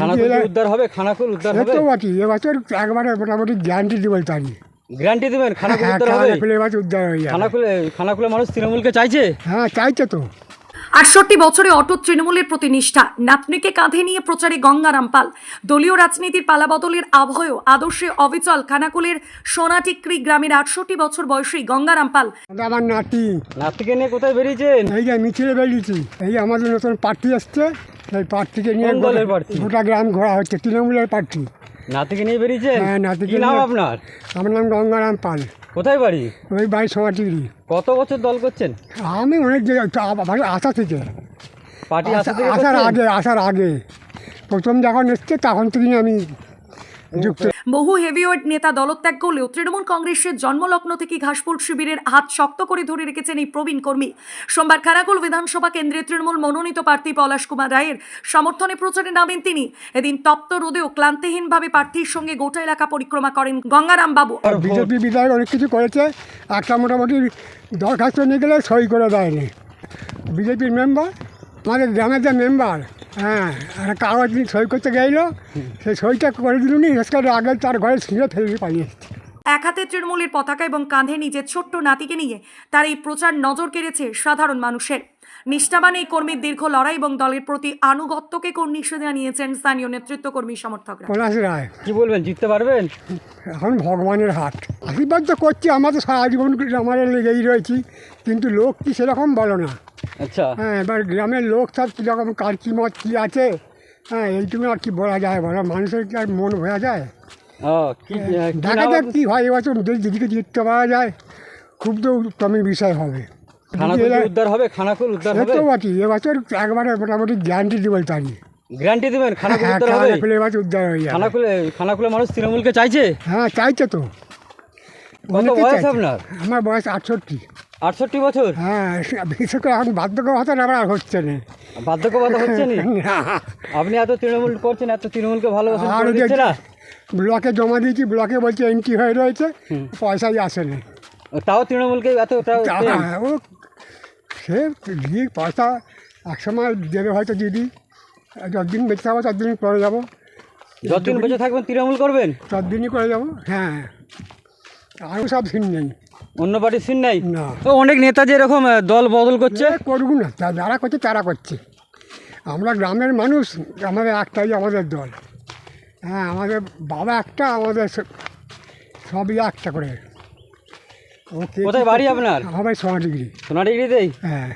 খানাকুল উদ্ধার হবে, খানাকুল উদ্ধার হবে তো বাকি এবছর একবারে মোটামুটি গ্যারান্টি দিব পারি। গ্যারান্টি দিবেন খানাকুল উদ্ধার হবে? এবছর উদ্ধার হয়ে যাবে। খানাকুলের মানুষ তৃণমূলকে চাইছে? হ্যাঁ চাইছে তো। ৬৮ বছরে অটুট তৃণমূলের প্রতি নিষ্ঠা, নাতনিকে কাঁধে নিয়ে প্রচারে গঙ্গারাম পাল। দলীয় রাজনীতির পালাবদলের আবহেও আদর্শে অবিচল খানাকুলের সোনাটিক্রি গ্রামের ৬৮ বছর বয়সী গঙ্গারাম পাল। আমার নাতিকে নিয়ে কোথায় বেরিয়েছেন? এই যে মিছিলে বেরিয়েছি, এই আমাদের নতুন প্রার্থী আসছে, সেই প্রার্থীকে নিয়ে কোন দলের প্রার্থী? গোটা গ্রাম ঘোরা হচ্ছে, তৃণমূলের প্রার্থী। নাতিকে নিয়ে বেরিয়েছেন? হ্যাঁ, নাতিকে কি নাম নিয়ে। আপনার? আমার নাম গঙ্গারাম পাল। কোথায় বাড়ি? ওই বাড়ি সোনাটিগিরি। কত বছর দল করছেন? আমি অনেক আসা থেকে পার্টি থেকে আসার আগে প্রথম যখন এসছে তখন থেকেই আমি যুক্ত। বহু হেভিওয়েট নেতা দলত্যাগ করলেও তৃণমূল কংগ্রেসের জন্মলগ্ন থেকে ঘাসফুল শিবিরের হাত শক্ত করে ধরে রেখেছেন এই প্রবীণ কর্মী। সোমবার খানাকুল বিধানসভা কেন্দ্রে তৃণমূল মনোনীত প্রার্থী পলাশ কুমার রায়ের সমর্থনে প্রচারে নামেন তিনি। এদিন তপ্ত রোদেও ক্লান্তিহীনভাবে প্রার্থীর সঙ্গে গোটা এলাকা পরিক্রমা করেন গঙ্গারাম বাবু। বিজেপি বিধায়ক অনেক কিছু করেছে, একটা মোটামুটি দরখাস্ত নিয়ে গেলে সই করে দেয়নি। বিজেপির মেম্বার, আমাদের গ্রামের যে মেম্বার, হ্যাঁ, একটা কাগজ নিয়ে সই করতে গেল, সেই সইটা করে দিলুনি, এসকার আগে তার ঘরে ছিঁড়ে ফেলে পালিয়ে এসছে। এক হাতে তৃণমূলের পতাকা এবং কাঁধে নিজের ছোট্ট নাতিকে নিয়ে তার এই প্রচার নজর কেড়েছে সাধারণ মানুষের। নিষ্ঠাবান এই কর্মীর দীর্ঘ লড়াই এবং দলের প্রতি আনুগত্যকে কর্নিশে জানিয়েছেন স্থানীয় নেতৃত্ব কর্মী সমর্থকরা। পলাশ রায়, কি বলবেন, জিততে পারবেন? এখন ভগবানের হাট, আশীর্বাদ তো করছি, আমরা তো সারা জীবন আমার লেগেই রয়েছি, কিন্তু লোক কি সেরকম বলো না। আচ্ছা, হ্যাঁ, এবার গ্রামের লোক সব কীরকম কার কী মত কী আছে, হ্যাঁ, এইটুকু আর কি বলা যায় বলো, মানুষের কি আর মন হয়ে যায়? দেখা যাক কী হয় এবছর, দিদিকে জিততে পারা যায়, খুব তো উত্তমের বিষয় হবে। খানাকুল উদ্ধার হবে, খানাকুল উদ্ধার হবে তো বাকি এবছর একবারে মোটামুটি গ্যারান্টি দিব পারি। গ্যারান্টি দিবেন খানাকুল উদ্ধার হবে? এবছর উদ্ধার হয়ে যাবে। খানাকুলের মানুষ তৃণমূলকে চাইছে? হ্যাঁ চাইছে তো। কত বয়স আপনার? আমার বয়স 68। 68 বছর? হ্যাঁ, বিশেষ করে এখন বার্ধক্য ভাতা আমার হচ্ছে না। বার্ধক্য ভাতা হচ্ছে না? আপনি এত তৃণমূল করছেন, এত তৃণমূলকে ভালোবাসেন, করে দিচ্ছে না? ব্লকে জমা দিয়েছি, ব্লকে বলছে এন্ট্রি হয়ে রয়েছে, পয়সাই আসে না। তাও তৃণমূলকে এত ও সে দিয়ে পয়সা একসময় দেবে হয়তো দিদি, যতদিন বেঁচে থাকবো ততদিন করে যাবো। যতদিন বেঁচে থাকবেন তৃণমূল করবেন? ততদিনই করে যাবো। হ্যাঁ, আরও সব সিন নেই, অন্য পার্টির সিন নাই? না। অনেক নেতা যে এরকম দল বদল করছে। করবো না, যারা করছে তারা করছে। আমরা গ্রামের মানুষ, আমাদের একটাই আমাদের দল। হ্যাঁ, আমাদের বাবা একটা, আমাদের সবই একটা করে। কোথায় বাড়ি আপনার? আমার সোনাটিগিরি। সোনাটিগিরিতেই? হ্যাঁ।